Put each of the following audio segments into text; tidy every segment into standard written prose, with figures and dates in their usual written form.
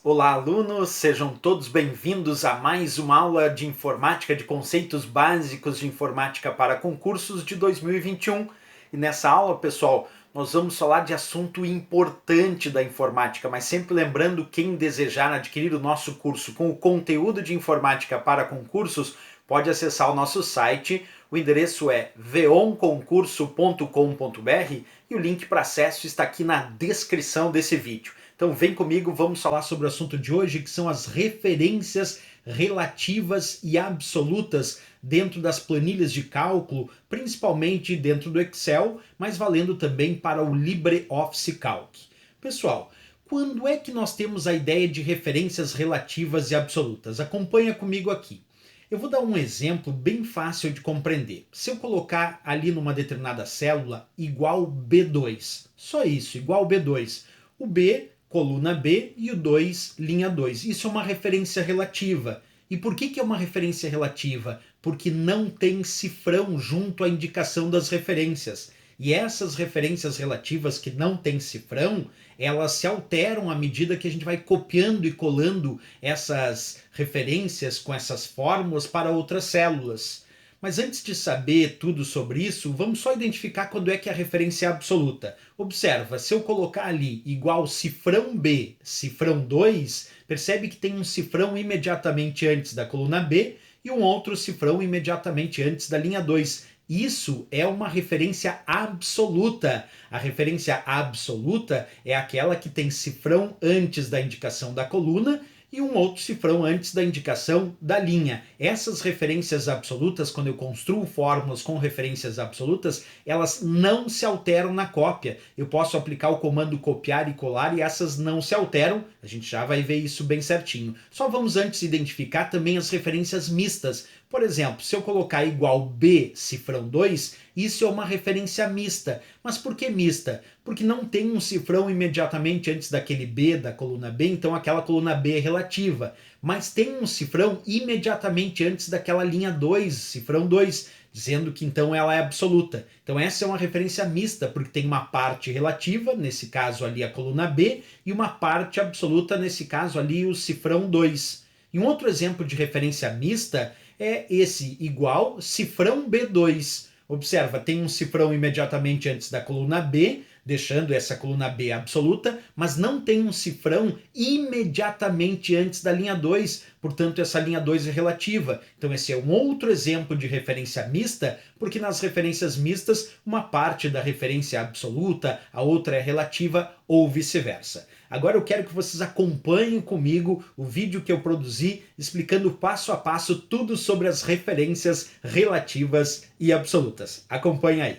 Olá, alunos! Sejam todos bem-vindos a mais uma aula de informática, de conceitos básicos de informática para concursos de 2021. E nessa aula, pessoal, nós vamos falar de assunto importante da informática, mas sempre lembrando, quem desejar adquirir o nosso curso com o conteúdo de informática para concursos, pode acessar o nosso site. O endereço é veonconcurso.com.br e o link para acesso está aqui na descrição desse vídeo. Então vem comigo, vamos falar sobre o assunto de hoje, que são as referências relativas e absolutas dentro das planilhas de cálculo, principalmente dentro do Excel, mas valendo também para o LibreOffice Calc. Pessoal, quando é que nós temos a ideia de referências relativas e absolutas? Acompanha comigo aqui. Eu vou dar um exemplo bem fácil de compreender. Se eu colocar ali numa determinada célula igual B2, só isso, igual B2, o B, coluna B, e o 2, linha 2. Isso é uma referência relativa. E por que é uma referência relativa? Porque não tem cifrão junto à indicação das referências. E essas referências relativas que não têm cifrão, elas se alteram à medida que a gente vai copiando e colando essas referências com essas fórmulas para outras células. Mas antes de saber tudo sobre isso, vamos só identificar quando é que a referência é absoluta. Observa, se eu colocar ali igual cifrão B, cifrão 2, percebe que tem um cifrão imediatamente antes da coluna B e um outro cifrão imediatamente antes da linha 2. Isso é uma referência absoluta. A referência absoluta é aquela que tem cifrão antes da indicação da coluna e um outro cifrão antes da indicação da linha. Essas referências absolutas, quando eu construo fórmulas com referências absolutas, elas não se alteram na cópia. Eu posso aplicar o comando copiar e colar e essas não se alteram. A gente já vai ver isso bem certinho. Só vamos antes identificar também as referências mistas. Por exemplo, se eu colocar igual B, cifrão 2, isso é uma referência mista. Mas por que mista? Porque não tem um cifrão imediatamente antes daquele B, da coluna B, então aquela coluna B é relativa. Mas tem um cifrão imediatamente antes daquela linha 2, cifrão 2, dizendo que então ela é absoluta. Então essa é uma referência mista, porque tem uma parte relativa, nesse caso ali a coluna B, e uma parte absoluta, nesse caso ali o cifrão 2. E um outro exemplo de referência mista é esse igual cifrão B2. Observa, tem um cifrão imediatamente antes da coluna B, deixando essa coluna B absoluta, mas não tem um cifrão imediatamente antes da linha 2, portanto essa linha 2 é relativa. Então esse é um outro exemplo de referência mista, porque nas referências mistas, uma parte da referência é absoluta, a outra é relativa ou vice-versa. Agora eu quero que vocês acompanhem comigo o vídeo que eu produzi explicando passo a passo tudo sobre as referências relativas e absolutas. Acompanhe aí.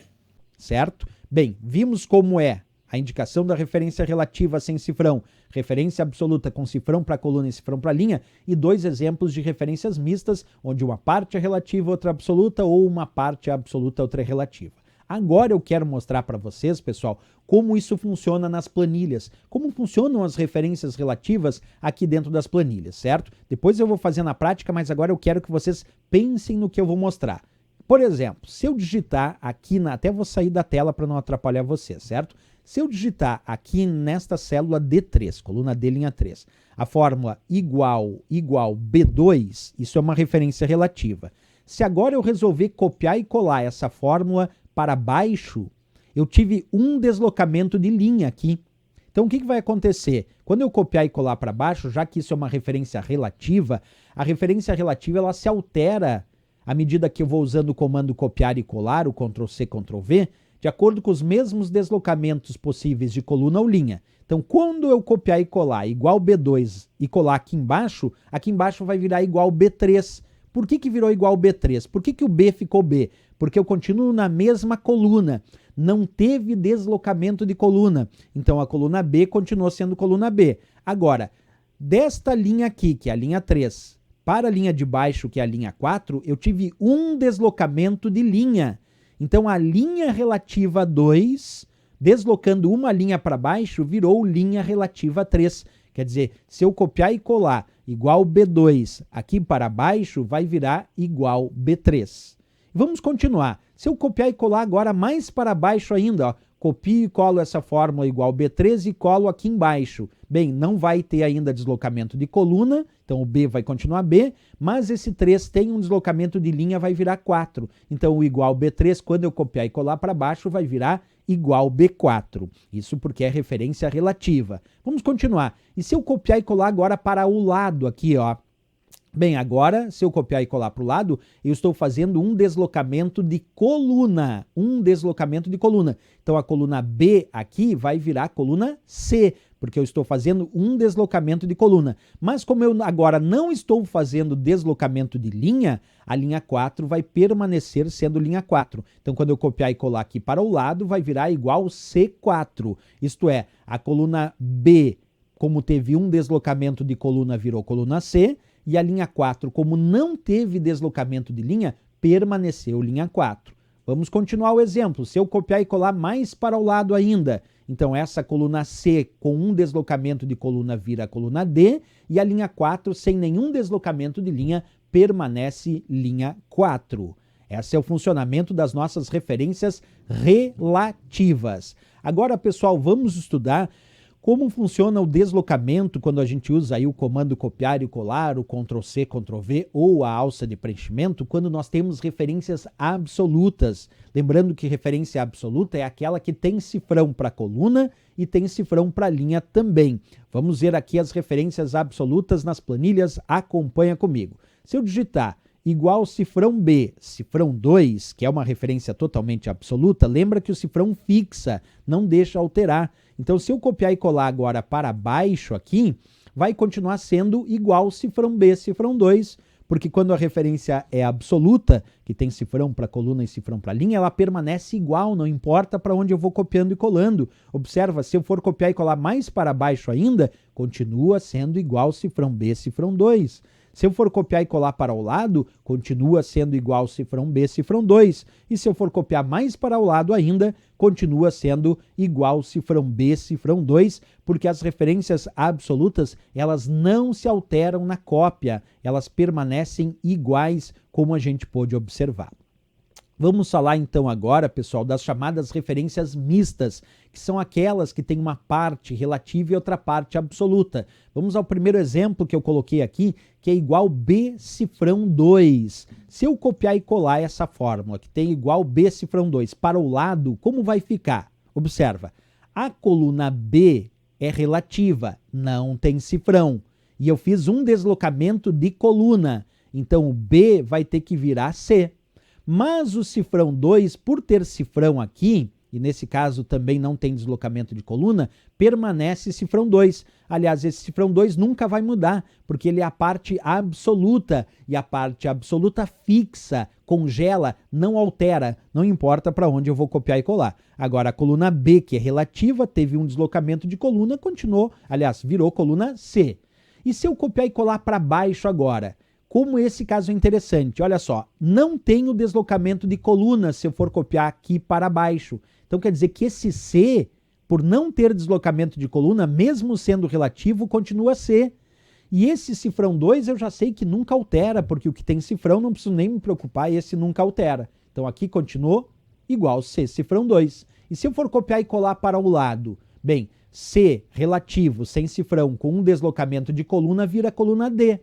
Certo? Bem, vimos como é a indicação da referência relativa sem cifrão, referência absoluta com cifrão para coluna e cifrão para linha, e dois exemplos de referências mistas, onde uma parte é relativa, outra absoluta, ou uma parte é absoluta, outra é relativa. Agora eu quero mostrar para vocês, pessoal, como isso funciona nas planilhas, como funcionam as referências relativas aqui dentro das planilhas, certo? Depois eu vou fazer na prática, mas agora eu quero que vocês pensem no que eu vou mostrar. Por exemplo, se eu digitar aqui, até vou sair da tela para não atrapalhar vocês, certo? Se eu digitar aqui nesta célula D3, coluna D, linha 3, a fórmula igual B2, isso é uma referência relativa. Se agora eu resolver copiar e colar essa fórmula para baixo, eu tive um deslocamento de linha aqui. Então o que vai acontecer? Quando eu copiar e colar para baixo, já que isso é uma referência relativa, a referência relativa ela se altera à medida que eu vou usando o comando copiar e colar, o Ctrl+C, Ctrl+V, de acordo com os mesmos deslocamentos possíveis de coluna ou linha. Então, quando eu copiar e colar igual B2 e colar aqui embaixo vai virar igual B3. Por que virou igual B3? Por que o B ficou B? Porque eu continuo na mesma coluna. Não teve deslocamento de coluna. Então, a coluna B continuou sendo coluna B. Agora, desta linha aqui, que é a linha 3, para a linha de baixo, que é a linha 4, eu tive um deslocamento de linha. Então, a linha relativa 2, deslocando uma linha para baixo, virou linha relativa 3. Quer dizer, se eu copiar e colar igual B2 aqui para baixo, vai virar igual B3. Vamos continuar. Se eu copiar e colar agora mais para baixo ainda, ó, copio e colo essa fórmula igual B3 e colo aqui embaixo. Bem, não vai ter ainda deslocamento de coluna, então o B vai continuar B, mas esse 3 tem um deslocamento de linha, vai virar 4. Então o igual B3, quando eu copiar e colar para baixo, vai virar igual B4. Isso porque é referência relativa. Vamos continuar. E se eu copiar e colar agora para o lado aqui, ó? Bem, agora, se eu copiar e colar para o lado, eu estou fazendo um deslocamento de coluna. Um deslocamento de coluna. Então, a coluna B aqui vai virar a coluna C, porque eu estou fazendo um deslocamento de coluna. Mas como eu agora não estou fazendo deslocamento de linha, a linha 4 vai permanecer sendo linha 4. Então, quando eu copiar e colar aqui para o lado, vai virar igual C4. Isto é, a coluna B, como teve um deslocamento de coluna, virou coluna C, e a linha 4, como não teve deslocamento de linha, permaneceu linha 4. Vamos continuar o exemplo. Se eu copiar e colar mais para o lado ainda, então essa coluna C com um deslocamento de coluna vira a coluna D, e a linha 4 sem nenhum deslocamento de linha permanece linha 4. Esse é o funcionamento das nossas referências relativas. Agora, pessoal, vamos estudar como funciona o deslocamento quando a gente usa aí o comando copiar e colar, o Ctrl+C, Ctrl+V ou a alça de preenchimento, quando nós temos referências absolutas. Lembrando que referência absoluta é aquela que tem cifrão para coluna e tem cifrão para linha também. Vamos ver aqui as referências absolutas nas planilhas, acompanha comigo. Se eu digitar igual cifrão B, cifrão 2, que é uma referência totalmente absoluta, lembra que o cifrão fixa, não deixa alterar. Então, se eu copiar e colar agora para baixo aqui, vai continuar sendo igual cifrão B, cifrão 2, porque quando a referência é absoluta, que tem cifrão para coluna e cifrão para linha, ela permanece igual, não importa para onde eu vou copiando e colando. Observa, se eu for copiar e colar mais para baixo ainda, continua sendo igual cifrão B, cifrão 2. Se eu for copiar e colar para o lado, continua sendo igual cifrão B, cifrão 2. E se eu for copiar mais para o lado ainda, continua sendo igual cifrão B, cifrão 2, porque as referências absolutas, elas não se alteram na cópia, elas permanecem iguais, como a gente pôde observar. Vamos falar então agora, pessoal, das chamadas referências mistas, que são aquelas que têm uma parte relativa e outra parte absoluta. Vamos ao primeiro exemplo que eu coloquei aqui, que é igual B cifrão 2. Se eu copiar e colar essa fórmula, que tem igual B cifrão 2, para o lado, como vai ficar? Observa, a coluna B é relativa, não tem cifrão. E eu fiz um deslocamento de coluna, então o B vai ter que virar C. Mas o cifrão 2, por ter cifrão aqui, e nesse caso também não tem deslocamento de coluna, permanece cifrão 2. Aliás, esse cifrão 2 nunca vai mudar, porque ele é a parte absoluta, e a parte absoluta fixa, congela, não altera, não importa para onde eu vou copiar e colar. Agora, a coluna B, que é relativa, teve um deslocamento de coluna, continuou, aliás, virou coluna C. E se eu copiar e colar para baixo agora? Como esse caso é interessante, olha só, não tem o deslocamento de coluna se eu for copiar aqui para baixo. Então quer dizer que esse C, por não ter deslocamento de coluna, mesmo sendo relativo, continua C. E esse cifrão 2 eu já sei que nunca altera, porque o que tem cifrão não preciso nem me preocupar, esse nunca altera. Então aqui continuou igual C, cifrão 2. E se eu for copiar e colar para o lado? Bem, C relativo, sem cifrão, com um deslocamento de coluna, vira coluna D.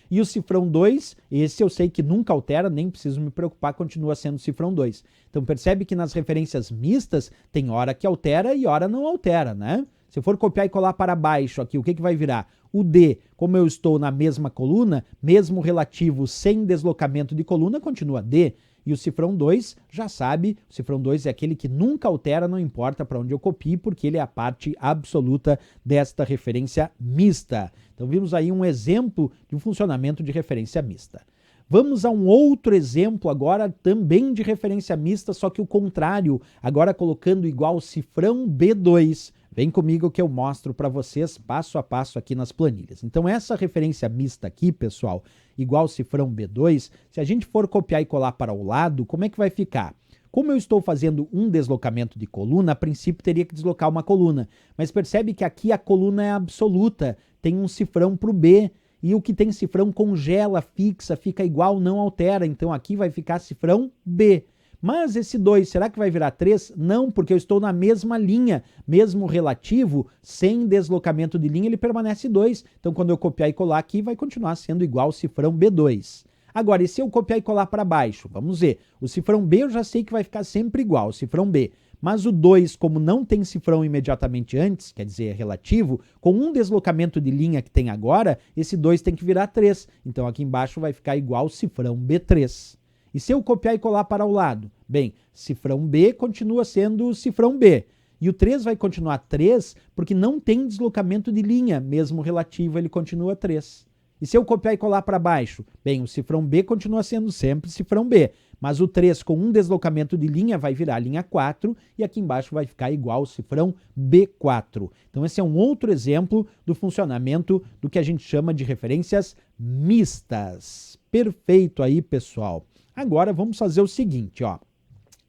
E o cifrão 2, esse eu sei que nunca altera, nem preciso me preocupar, continua sendo cifrão 2. Então percebe que nas referências mistas tem hora que altera e hora não altera, né? Se eu for copiar e colar para baixo aqui, o que vai virar? O D, como eu estou na mesma coluna, mesmo relativo sem deslocamento de coluna, continua D. E o cifrão 2, já sabe, o cifrão 2 é aquele que nunca altera, não importa para onde eu copie, porque ele é a parte absoluta desta referência mista. Então vimos aí um exemplo de um funcionamento de referência mista. Vamos a um outro exemplo agora também de referência mista, só que o contrário, agora colocando igual cifrão B2. Vem comigo que eu mostro para vocês passo a passo aqui nas planilhas. Então essa referência mista aqui, pessoal, igual cifrão B2, se a gente for copiar e colar para o lado, como é que vai ficar? Como eu estou fazendo um deslocamento de coluna, a princípio teria que deslocar uma coluna. Mas percebe que aqui a coluna é absoluta, tem um cifrão para o B, e o que tem cifrão congela, fixa, fica igual, não altera. Então aqui vai ficar cifrão B. Mas esse 2, será que vai virar 3? Não, porque eu estou na mesma linha, mesmo relativo, sem deslocamento de linha, ele permanece 2. Então, quando eu copiar e colar aqui, vai continuar sendo igual ao cifrão B2. Agora, e se eu copiar e colar para baixo? Vamos ver. O cifrão B eu já sei que vai ficar sempre igual, o cifrão B. Mas o 2, como não tem cifrão imediatamente antes, quer dizer, é relativo, com um deslocamento de linha que tem agora, esse 2 tem que virar 3. Então, aqui embaixo vai ficar igual ao cifrão B3. E se eu copiar e colar para o lado? Bem, cifrão B continua sendo cifrão B. E o 3 vai continuar 3 porque não tem deslocamento de linha, mesmo relativo ele continua 3. E se eu copiar e colar para baixo? Bem, o cifrão B continua sendo sempre cifrão B, mas o 3 com um deslocamento de linha vai virar linha 4 e aqui embaixo vai ficar igual ao cifrão B4. Então esse é um outro exemplo do funcionamento do que a gente chama de referências mistas. Perfeito aí, pessoal. Agora vamos fazer o seguinte, ó.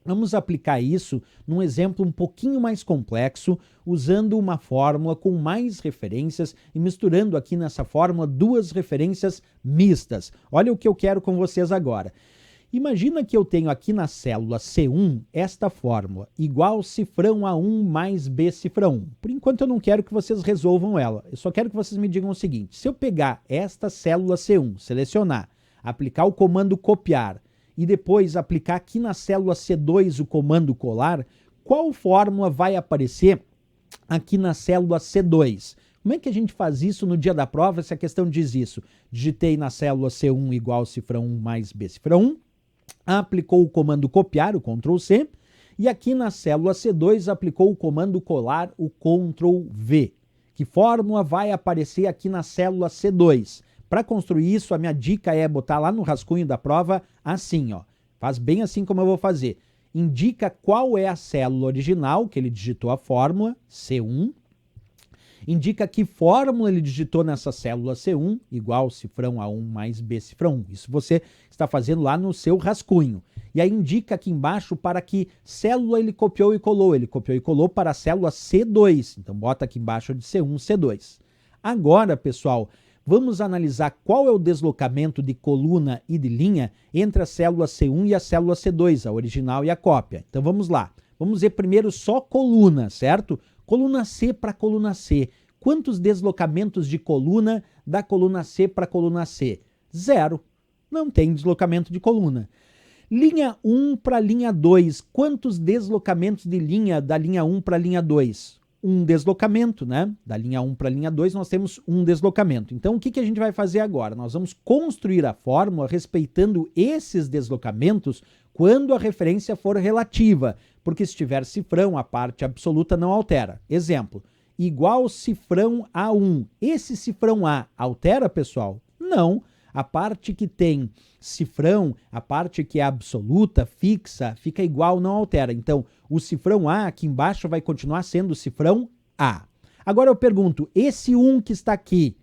Vamos aplicar isso num exemplo um pouquinho mais complexo, usando uma fórmula com mais referências e misturando aqui nessa fórmula duas referências mistas. Olha o que eu quero com vocês agora. Imagina que eu tenho aqui na célula C1 esta fórmula, igual cifrão A1 mais B cifrão 1. Por enquanto eu não quero que vocês resolvam ela, eu só quero que vocês me digam o seguinte: se eu pegar esta célula C1, selecionar, aplicar o comando copiar, e depois aplicar aqui na célula C2 o comando colar, qual fórmula vai aparecer aqui na célula C2? Como é que a gente faz isso no dia da prova se a questão diz isso? Digitei na célula C1 igual cifrão 1 mais B cifrão 1, aplicou o comando copiar, o Ctrl C, e aqui na célula C2 aplicou o comando colar, o Ctrl V. Que fórmula vai aparecer aqui na célula C2? Para construir isso, a minha dica é botar lá no rascunho da prova assim, ó. Faz bem assim como eu vou fazer. Indica qual é a célula original que ele digitou a fórmula, C1. Indica que fórmula ele digitou nessa célula C1, igual cifrão A1 mais B cifrão 1. Isso você está fazendo lá no seu rascunho. E aí indica aqui embaixo para que célula ele copiou e colou. Ele copiou e colou para a célula C2. Então bota aqui embaixo de C1, C2. Agora, pessoal, vamos analisar qual é o deslocamento de coluna e de linha entre a célula C1 e a célula C2, a original e a cópia. Então vamos lá. Vamos ver primeiro só coluna, certo? Coluna C para coluna C. Quantos deslocamentos de coluna da coluna C para coluna C? 0. Não tem deslocamento de coluna. Linha 1 para linha 2. Quantos deslocamentos de linha da linha 1 para a linha 2? Um deslocamento, né? Da linha 1 para a linha 2 nós temos um deslocamento. Então o que a gente vai fazer agora? Nós vamos construir a fórmula respeitando esses deslocamentos quando a referência for relativa, porque se tiver cifrão, a parte absoluta não altera. Exemplo, igual cifrão A1. Esse cifrão A altera, pessoal? Não. A parte que tem cifrão, a parte que é absoluta, fixa, fica igual, não altera. Então, o cifrão A aqui embaixo vai continuar sendo o cifrão A. Agora eu pergunto, esse 1 que está aqui,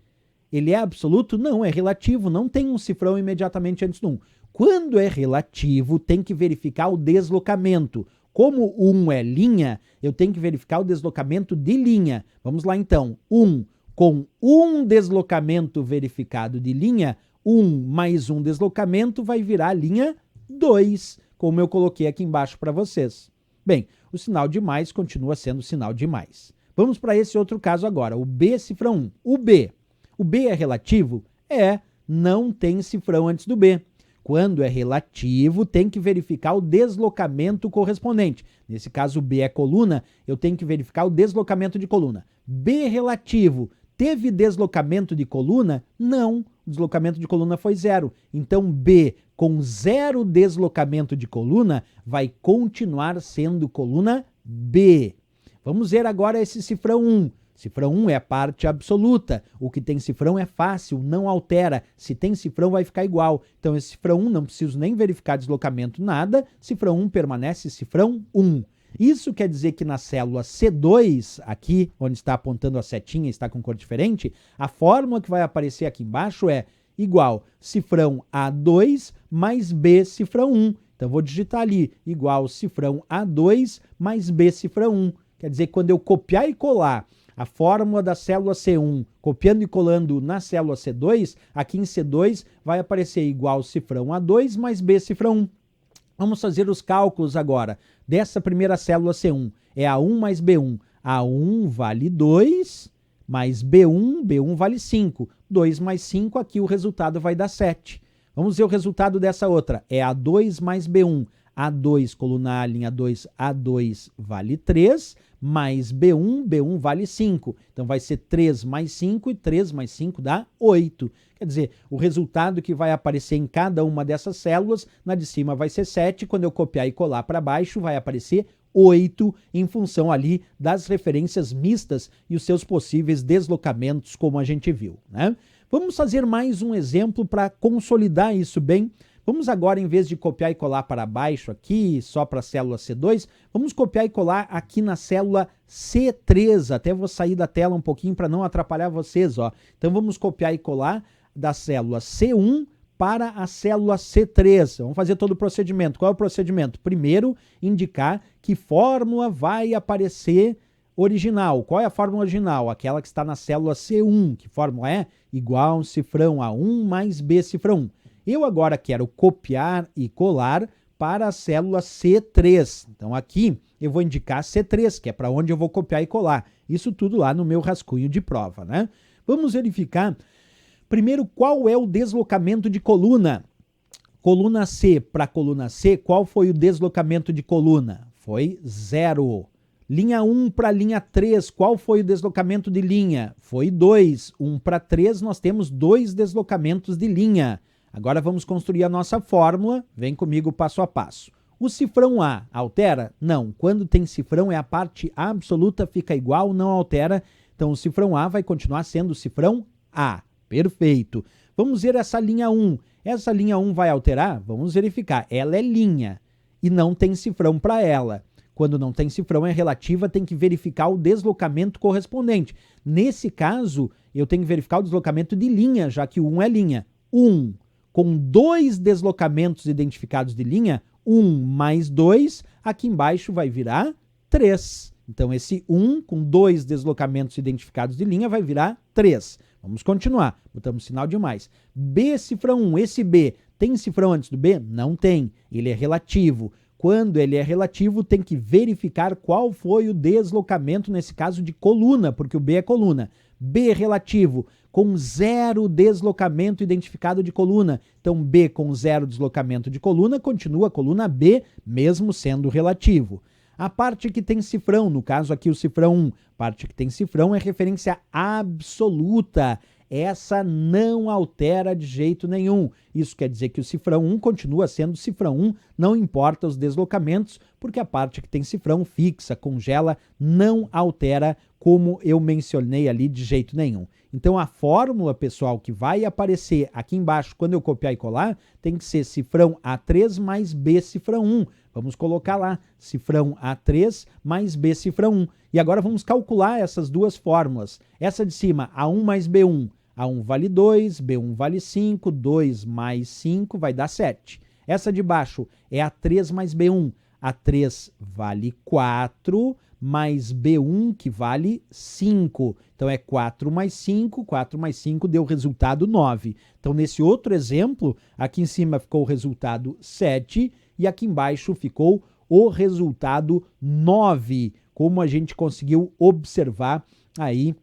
ele é absoluto? Não, é relativo, não tem um cifrão imediatamente antes do 1. Quando é relativo, tem que verificar o deslocamento. Como 1 é linha, eu tenho que verificar o deslocamento de linha. Vamos lá então, 1 com um deslocamento verificado de linha, 1 mais um deslocamento vai virar a linha 2, como eu coloquei aqui embaixo para vocês. Bem, o sinal de mais continua sendo sinal de mais. Vamos para esse outro caso agora, o B cifrão 1. O B é relativo? É, não tem cifrão antes do B. Quando é relativo, tem que verificar o deslocamento correspondente. Nesse caso, B é coluna, eu tenho que verificar o deslocamento de coluna. B relativo, teve deslocamento de coluna? Não, o deslocamento de coluna foi 0. Então, B com 0 deslocamento de coluna vai continuar sendo coluna B. Vamos ver agora esse cifrão 1. Cifrão 1 é a parte absoluta. O que tem cifrão é fácil, não altera. Se tem cifrão, vai ficar igual. Então, esse cifrão 1 não preciso nem verificar deslocamento, nada. Cifrão 1 permanece cifrão 1. Isso quer dizer que na célula C2, aqui, onde está apontando a setinha, está com cor diferente, a fórmula que vai aparecer aqui embaixo é igual cifrão A2 mais B cifrão 1. Então, vou digitar ali, igual cifrão A2 mais B cifrão 1. Quer dizer que quando eu copiar e colar a fórmula da célula C1, copiando e colando na célula C2, aqui em C2 vai aparecer igual cifrão A2 mais B cifrão 1. Vamos fazer os cálculos agora dessa primeira célula C1. É A1 mais B1. A1 vale 2, mais B1, B1 vale 5. 2 mais 5, aqui o resultado vai dar 7. Vamos ver o resultado dessa outra. É A2 mais B1. A2, coluna A, linha 2, A2 vale 3, mais B1, B1 vale 5. Então vai ser 3 mais 5 e 3 mais 5 dá 8. Quer dizer, o resultado que vai aparecer em cada uma dessas células, na de cima vai ser 7, quando eu copiar e colar para baixo vai aparecer 8, em função ali das referências mistas e os seus possíveis deslocamentos, como a gente viu, né? Vamos fazer mais um exemplo para consolidar isso bem. Vamos agora, em vez de copiar e colar para baixo aqui, só para a célula C2, vamos copiar e colar aqui na célula C3. Até vou sair da tela um pouquinho para não atrapalhar vocês, ó. Então vamos copiar e colar da célula C1 para a célula C3. Vamos fazer todo o procedimento. Qual é o procedimento? Primeiro, indicar que fórmula vai aparecer original. Qual é a fórmula original? Aquela que está na célula C1. Que fórmula é? Igual cifrão A1 mais B cifrão 1. Eu agora quero copiar e colar para a célula C3. Então aqui eu vou indicar C3, que é para onde eu vou copiar e colar. Isso tudo lá no meu rascunho de prova, né? Vamos verificar primeiro qual é o deslocamento de coluna. Coluna C para coluna C, qual foi o deslocamento de coluna? Foi 0. Linha 1 para linha 3, qual foi o deslocamento de linha? Foi 2. 1 para 3, nós temos 2 deslocamentos de linha. Agora vamos construir a nossa fórmula. Vem comigo passo a passo. O cifrão A altera? Não. Quando tem cifrão, é a parte absoluta, fica igual, não altera. Então o cifrão A vai continuar sendo o cifrão A. Perfeito. Vamos ver essa linha 1. Essa linha 1 vai alterar? Vamos verificar. Ela é linha e não tem cifrão para ela. Quando não tem cifrão, é relativa, tem que verificar o deslocamento correspondente. Nesse caso, eu tenho que verificar o deslocamento de linha, já que o 1 é linha. 1 com 2 deslocamentos identificados de linha, 1 mais 2, aqui embaixo vai virar 3. Então, esse 1 com 2 deslocamentos identificados de linha vai virar 3. Vamos continuar. Botamos sinal de mais. B cifrão 1. Esse B tem cifrão antes do B? Não tem. Ele é relativo. Quando ele é relativo, tem que verificar qual foi o deslocamento, nesse caso de coluna, porque o B é coluna. B relativo, com 0 deslocamento identificado de coluna. Então, B com 0 deslocamento de coluna, continua a coluna B, mesmo sendo relativo. A parte que tem cifrão, no caso aqui o cifrão 1, parte que tem cifrão é referência absoluta. Essa não altera de jeito nenhum. Isso quer dizer que o cifrão 1 continua sendo cifrão 1, não importa os deslocamentos, porque a parte que tem cifrão fixa, congela, não altera, como eu mencionei ali, de jeito nenhum. Então a fórmula, pessoal, que vai aparecer aqui embaixo quando eu copiar e colar, tem que ser cifrão A3 mais B cifrão 1. Vamos colocar lá, cifrão A3 mais B cifrão 1. E agora vamos calcular essas duas fórmulas. Essa de cima, A1 mais B1. A1 vale 2, B1 vale 5, 2 mais 5 vai dar 7. Essa de baixo é A3 mais B1. A3 vale 4, mais B1 que vale 5. Então é 4 mais 5, 4 mais 5 deu resultado 9. Então nesse outro exemplo, aqui em cima ficou o resultado 7 e aqui embaixo ficou o resultado 9, como a gente conseguiu observar aí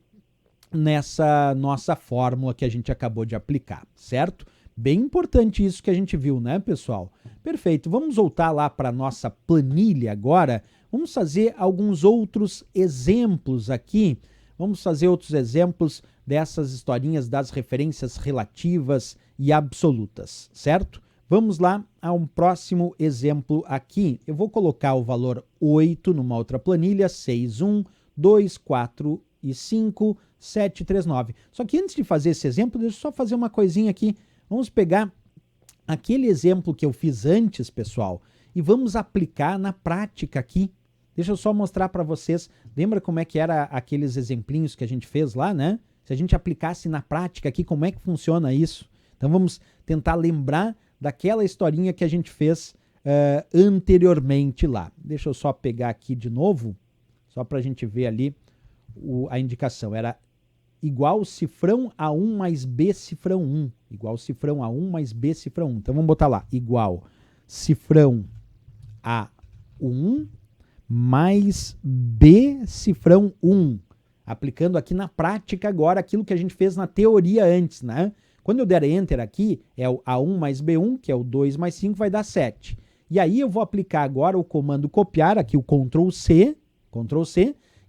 nessa nossa fórmula que a gente acabou de aplicar, certo? Bem importante isso que a gente viu, né, pessoal? Perfeito. Vamos voltar lá para a nossa planilha agora. Vamos fazer alguns outros exemplos aqui. Vamos fazer outros exemplos dessas historinhas das referências relativas e absolutas, certo? Vamos lá a um próximo exemplo aqui. Eu vou colocar o valor 8 numa outra planilha, 6, 1, 2, 4 e 5, 7, 3, 9. Só que antes de fazer esse exemplo, deixa eu só fazer uma coisinha aqui. Vamos pegar aquele exemplo que eu fiz antes, pessoal, e vamos aplicar na prática aqui. Deixa eu só mostrar para vocês. Lembra como é que era aqueles exemplinhos que a gente fez lá, né? Se a gente aplicasse na prática aqui, como é que funciona isso? Então vamos tentar lembrar daquela historinha que a gente fez anteriormente lá. Deixa eu só pegar aqui de novo, só para a gente ver ali a indicação. Era igual cifrão A1 mais B cifrão 1. Igual cifrão A1 mais B cifrão 1. Então vamos botar lá, igual cifrão A1 mais B cifrão 1. Aplicando aqui na prática agora aquilo que a gente fez na teoria antes, né? Quando eu der Enter aqui, é o A1 mais B1, que é o 2 mais 5, vai dar 7. E aí eu vou aplicar agora o comando copiar, aqui o Ctrl C,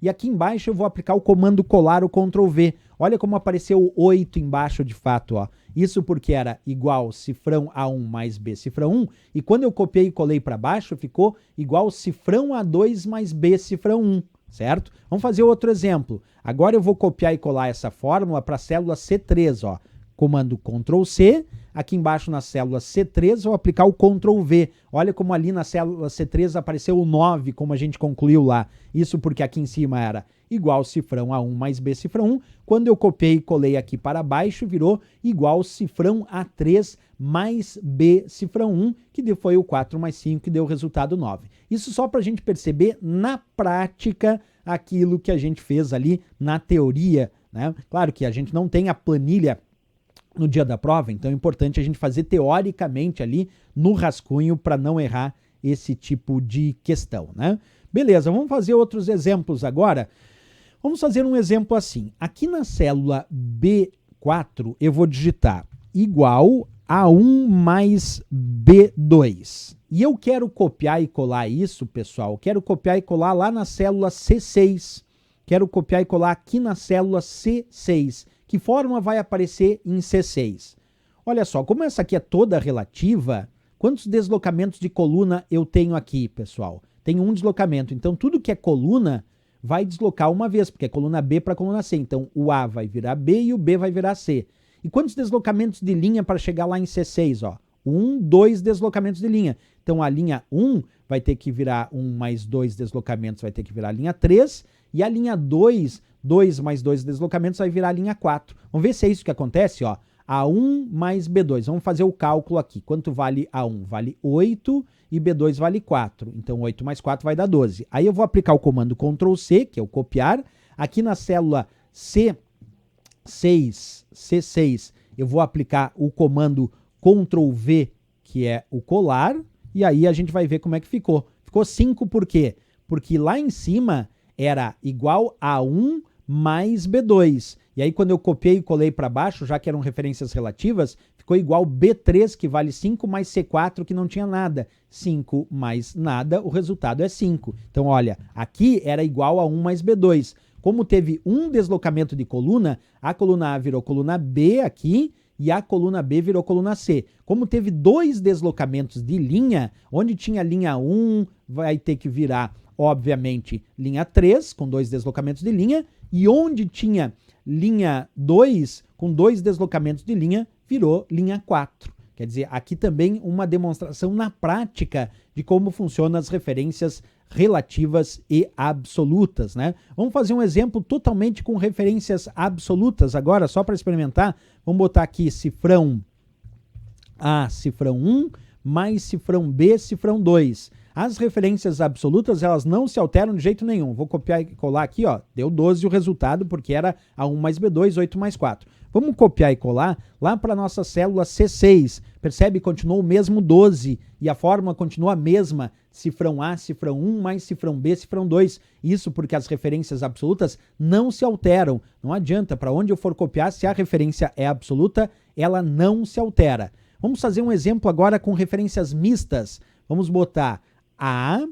e aqui embaixo eu vou aplicar o comando colar, o Ctrl V. Olha como apareceu o 8 embaixo de fato, ó. Isso porque era igual cifrão A1 mais B cifrão 1, e quando eu copiei e colei para baixo, ficou igual cifrão A2 mais B cifrão 1, certo? Vamos fazer outro exemplo. Agora eu vou copiar e colar essa fórmula para a célula C3, ó. Comando Ctrl C, aqui embaixo na célula C3 vou aplicar o Ctrl V. Olha como ali na célula C3 apareceu o 9, como a gente concluiu lá. Isso porque aqui em cima era igual cifrão A1 mais B cifrão 1. Quando eu copiei e colei aqui para baixo, virou igual cifrão A3 mais B cifrão 1, que foi o 4 mais 5, que deu o resultado 9. Isso só para a gente perceber na prática aquilo que a gente fez ali na teoria, né? Claro que a gente não tem a planilha no dia da prova, então é importante a gente fazer teoricamente ali no rascunho para não errar esse tipo de questão, né? Beleza, vamos fazer outros exemplos agora. Vamos fazer um exemplo assim. Aqui na célula B4 eu vou digitar igual A1 mais B2. E eu quero copiar e colar isso, pessoal. Quero copiar e colar lá na célula C6. Quero copiar e colar aqui na célula C6. Que fórmula vai aparecer em C6? Olha só, como essa aqui é toda relativa, quantos deslocamentos de coluna eu tenho aqui, pessoal? Tenho um deslocamento. Então, tudo que é coluna vai deslocar uma vez, porque é coluna B para coluna C. Então, o A vai virar B e o B vai virar C. E quantos deslocamentos de linha para chegar lá em C6? Ó? 1, 2 deslocamentos de linha. Então, a linha 1 vai ter que virar 1 mais 2 deslocamentos, vai ter que virar a linha 3. E a linha 2, 2 mais 2 deslocamentos, vai virar a linha 4. Vamos ver se é isso que acontece, ó. A1 mais B2. Vamos fazer o cálculo aqui. Quanto vale A1? Vale 8 e B2 vale 4. Então, 8 mais 4 vai dar 12. Aí eu vou aplicar o comando Ctrl C, que é o copiar. Aqui na célula C6, eu vou aplicar o comando Ctrl V, que é o colar. E aí a gente vai ver como é que ficou. Ficou 5 por quê? Porque lá em cima era igual a 1 mais B2. E aí, quando eu copiei e colei para baixo, já que eram referências relativas, ficou igual B3, que vale 5, mais C4, que não tinha nada. 5 mais nada, o resultado é 5. Então, olha, aqui era igual a 1 mais B2. Como teve um deslocamento de coluna, a coluna A virou coluna B aqui, e a coluna B virou coluna C. Como teve 2 deslocamentos de linha, onde tinha linha 1, vai ter que virar, obviamente, linha 3, com 2 deslocamentos de linha, e onde tinha linha 2, com 2 deslocamentos de linha, virou linha 4. Quer dizer, aqui também uma demonstração na prática de como funcionam as referências relativas e absolutas, né? Vamos fazer um exemplo totalmente com referências absolutas agora, só para experimentar. Vamos botar aqui cifrão A, cifrão 1, mais cifrão B, cifrão 2. As referências absolutas, elas não se alteram de jeito nenhum. Vou copiar e colar aqui, ó. Deu 12 o resultado, porque era A1 mais B2, 8 mais 4. Vamos copiar e colar lá para a nossa célula C6. Percebe? Continuou o mesmo 12 e a fórmula continua a mesma. Cifrão A, cifrão 1, mais cifrão B, cifrão 2. Isso porque as referências absolutas não se alteram. Não adianta, para onde eu for copiar, se a referência é absoluta, ela não se altera. Vamos fazer um exemplo agora com referências mistas. Vamos botar A,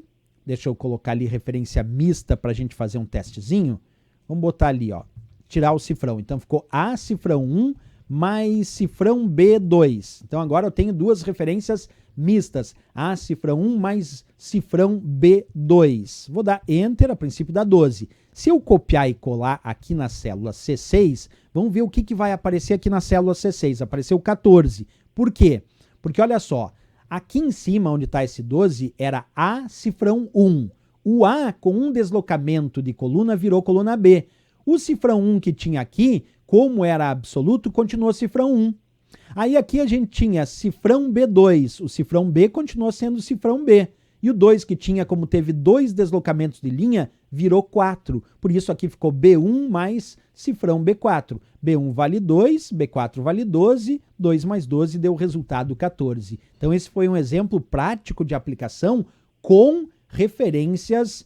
deixa eu colocar ali referência mista para a gente fazer um testezinho. Vamos botar ali, ó, tirar o cifrão. Então ficou A cifrão 1 mais cifrão B2. Então agora eu tenho duas referências mistas. A cifrão 1 mais cifrão B2. Vou dar Enter, a princípio dá 12. Se eu copiar e colar aqui na célula C6, vamos ver o que vai aparecer aqui na célula C6. Apareceu 14. Por quê? Porque olha só, aqui em cima, onde está esse 12, era A cifrão 1. O A, com um deslocamento de coluna, virou coluna B. O cifrão 1 que tinha aqui, como era absoluto, continuou cifrão 1. Aí aqui a gente tinha cifrão B2. O cifrão B continuou sendo cifrão B. E o 2 que tinha, como teve 2 deslocamentos de linha, virou 4. Por isso aqui ficou B1 mais cifrão B4. B1 vale 2, B4 vale 12, 2 mais 12 deu o resultado 14. Então esse foi um exemplo prático de aplicação com referências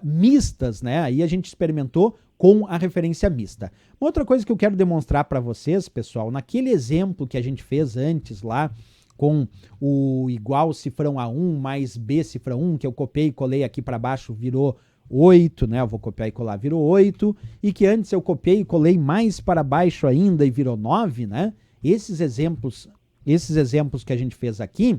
mistas, né? Aí a gente experimentou com a referência mista. Uma outra coisa que eu quero demonstrar para vocês, pessoal, naquele exemplo que a gente fez antes lá, com o igual cifrão A1 mais B cifrão 1, que eu copiei e colei aqui para baixo, virou 8, né? Eu vou copiar e colar, virou 8, e que antes eu copiei e colei mais para baixo ainda e virou 9, né? Esses exemplos que a gente fez aqui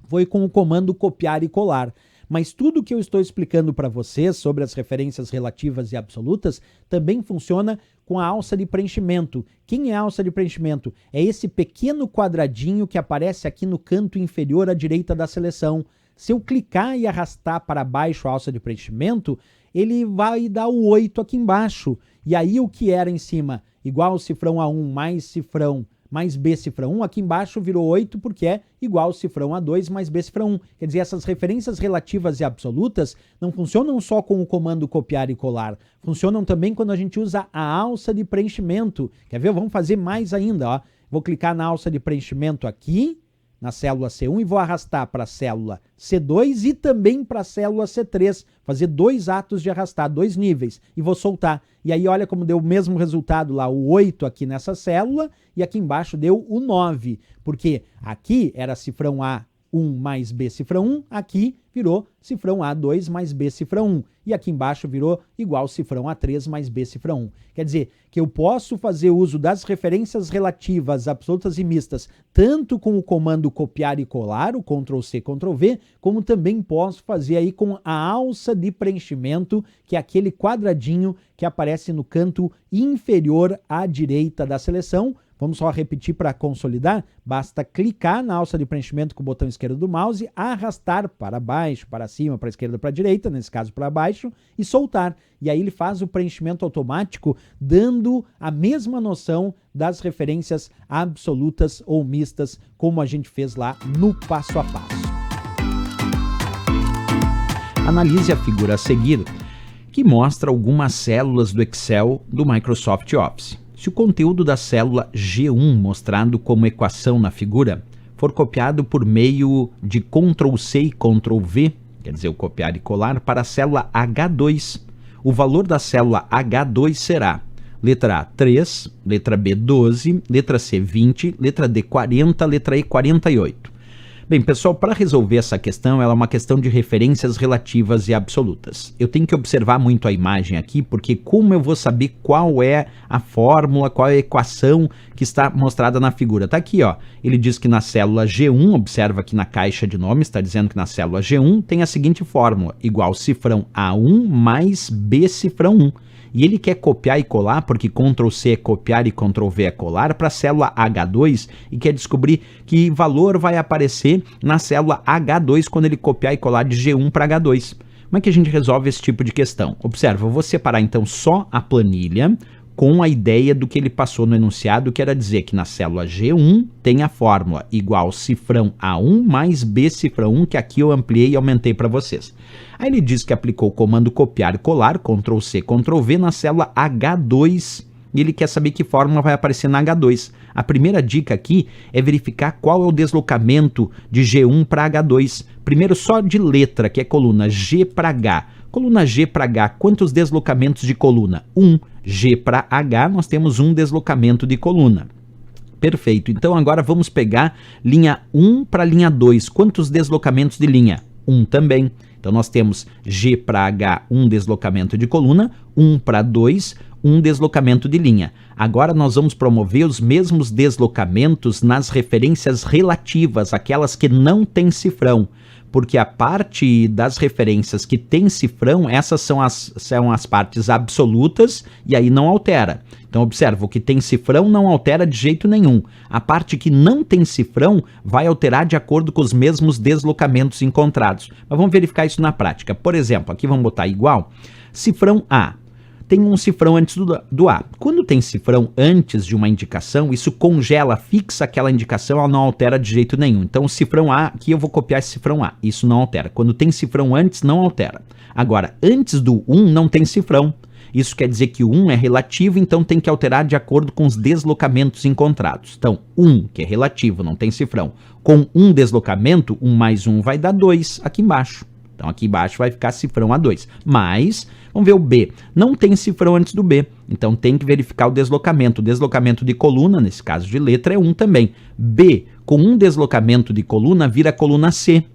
foi com o comando copiar e colar. Mas tudo que eu estou explicando para vocês sobre as referências relativas e absolutas também funciona com a alça de preenchimento. Quem é a alça de preenchimento? É esse pequeno quadradinho que aparece aqui no canto inferior à direita da seleção. Se eu clicar e arrastar para baixo a alça de preenchimento, ele vai dar o 8 aqui embaixo. E aí o que era em cima, igual cifrão A1 mais cifrão mais B cifrão 1, aqui embaixo virou 8 porque é igual cifrão A2 mais B cifrão 1. Quer dizer, essas referências relativas e absolutas não funcionam só com o comando copiar e colar, funcionam também quando a gente usa a alça de preenchimento. Quer ver? Vamos fazer mais ainda, ó. Vou clicar na alça de preenchimento aqui, na célula C1, e vou arrastar para a célula C2 e também para a célula C3, fazer 2 atos de arrastar, 2 níveis, e vou soltar. E aí olha como deu o mesmo resultado lá, o 8 aqui nessa célula, e aqui embaixo deu o 9, porque aqui era cifrão A1 mais B cifrão 1, aqui virou cifrão A2 mais B cifrão 1, e aqui embaixo virou igual cifrão A3 mais B cifrão 1. Quer dizer, que eu posso fazer uso das referências relativas, absolutas e mistas, tanto com o comando copiar e colar, o Ctrl+C, Ctrl+V, como também posso fazer aí com a alça de preenchimento, que é aquele quadradinho que aparece no canto inferior à direita da seleção. Vamos só repetir para consolidar. Basta clicar na alça de preenchimento com o botão esquerdo do mouse, arrastar para baixo, para cima, para a esquerda, para a direita, nesse caso para baixo, e soltar. E aí ele faz o preenchimento automático, dando a mesma noção das referências absolutas ou mistas, como a gente fez lá no passo a passo. Analise a figura a seguir, que mostra algumas células do Excel do Microsoft Office. Se o conteúdo da célula G1, mostrado como equação na figura, for copiado por meio de Ctrl+C e Ctrl+V, quer dizer, o copiar e colar, para a célula H2, o valor da célula H2 será letra A 3, letra B 12, letra C 20, letra D 40, letra E 48. Bem, pessoal, para resolver essa questão, ela é uma questão de referências relativas e absolutas. Eu tenho que observar muito a imagem aqui, porque como eu vou saber qual é a fórmula, qual é a equação que está mostrada na figura? Tá aqui, ó. Ele diz que na célula G1, observa aqui na caixa de nomes, está dizendo que na célula G1 tem a seguinte fórmula, igual cifrão A1 mais B cifrão 1. E ele quer copiar e colar, porque Ctrl+C é copiar e Ctrl+V é colar, para a célula H2 e quer descobrir que valor vai aparecer na célula H2 quando ele copiar e colar de G1 para H2. Como é que a gente resolve esse tipo de questão? Observa, eu vou separar então só a planilha com a ideia do que ele passou no enunciado, que era dizer que na célula G1 tem a fórmula igual cifrão A1 mais B cifrão 1, que aqui eu ampliei e aumentei para vocês. Aí ele diz que aplicou o comando copiar e colar, Ctrl+C, Ctrl+V, na célula H2, e ele quer saber que fórmula vai aparecer na H2. A primeira dica aqui é verificar qual é o deslocamento de G1 para H2. Primeiro só de letra, que é coluna G para H. Coluna G para H, quantos deslocamentos de coluna? 1. G para H, nós temos um deslocamento de coluna. Perfeito. Então agora vamos pegar linha 1 para linha 2. Quantos deslocamentos de linha? 1 também. Então nós temos G para H, um deslocamento de coluna, 1 para 2, um deslocamento de linha. Agora nós vamos promover os mesmos deslocamentos nas referências relativas, aquelas que não têm cifrão. Porque a parte das referências que tem cifrão, essas são as partes absolutas e aí não altera. Então observa, o que tem cifrão não altera de jeito nenhum. A parte que não tem cifrão vai alterar de acordo com os mesmos deslocamentos encontrados. Mas vamos verificar isso na prática. Por exemplo, aqui vamos botar igual, cifrão A. Tem um cifrão antes do A. Quando tem cifrão antes de uma indicação, isso congela, fixa aquela indicação, ela não altera de jeito nenhum. Então o cifrão A, aqui eu vou copiar esse cifrão A, isso não altera. Quando tem cifrão antes, não altera. Agora, antes do 1 não tem cifrão. Isso quer dizer que o 1 é relativo, então tem que alterar de acordo com os deslocamentos encontrados. Então, 1, que é relativo, não tem cifrão, com um deslocamento, 1 mais 1 vai dar 2 aqui embaixo. Então aqui embaixo vai ficar cifrão A2. Mas, vamos ver o B. Não tem cifrão antes do B. Então tem que verificar o deslocamento. O deslocamento de coluna, nesse caso de letra, é 1 também. B, com um deslocamento de coluna, vira coluna C.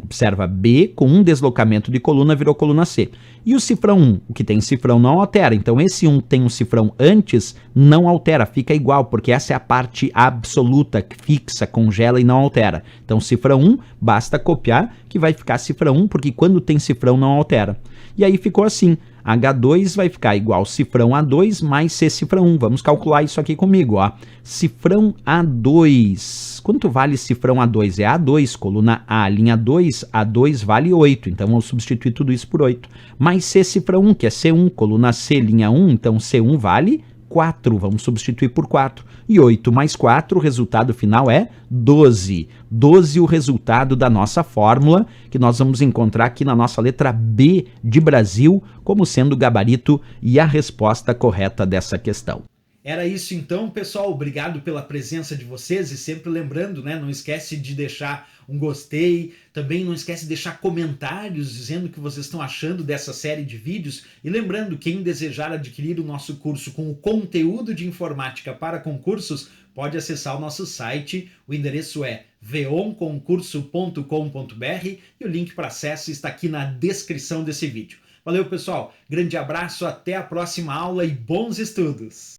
Observa, B com um deslocamento de coluna virou coluna C. E o cifrão 1, o que tem cifrão não altera. Então esse 1 tem um cifrão antes, não altera, fica igual, porque essa é a parte absoluta, fixa, congela e não altera. Então cifrão 1, basta copiar que vai ficar cifrão 1, porque quando tem cifrão não altera. E aí ficou assim, H2 vai ficar igual cifrão A2 mais C cifrão 1. Vamos calcular isso aqui comigo, ó. Cifrão A2. Quanto vale cifrão A2? É A2, coluna A, linha 2, A2 vale 8. Então, vamos substituir tudo isso por 8. Mais C cifrão 1, que é C1, coluna C, linha 1, então C1 vale 4. Vamos substituir por 4. E 8 mais 4, o resultado final é 12. 12 o resultado da nossa fórmula, que nós vamos encontrar aqui na nossa letra B de Brasil, como sendo o gabarito e a resposta correta dessa questão. Era isso então, pessoal. Obrigado pela presença de vocês e sempre lembrando, né? Não esquece de deixar um gostei, também não esquece de deixar comentários dizendo o que vocês estão achando dessa série de vídeos e lembrando, quem desejar adquirir o nosso curso com o conteúdo de informática para concursos, pode acessar o nosso site, o endereço é veonconcurso.com.br e o link para acesso está aqui na descrição desse vídeo. Valeu, pessoal, grande abraço, até a próxima aula e bons estudos!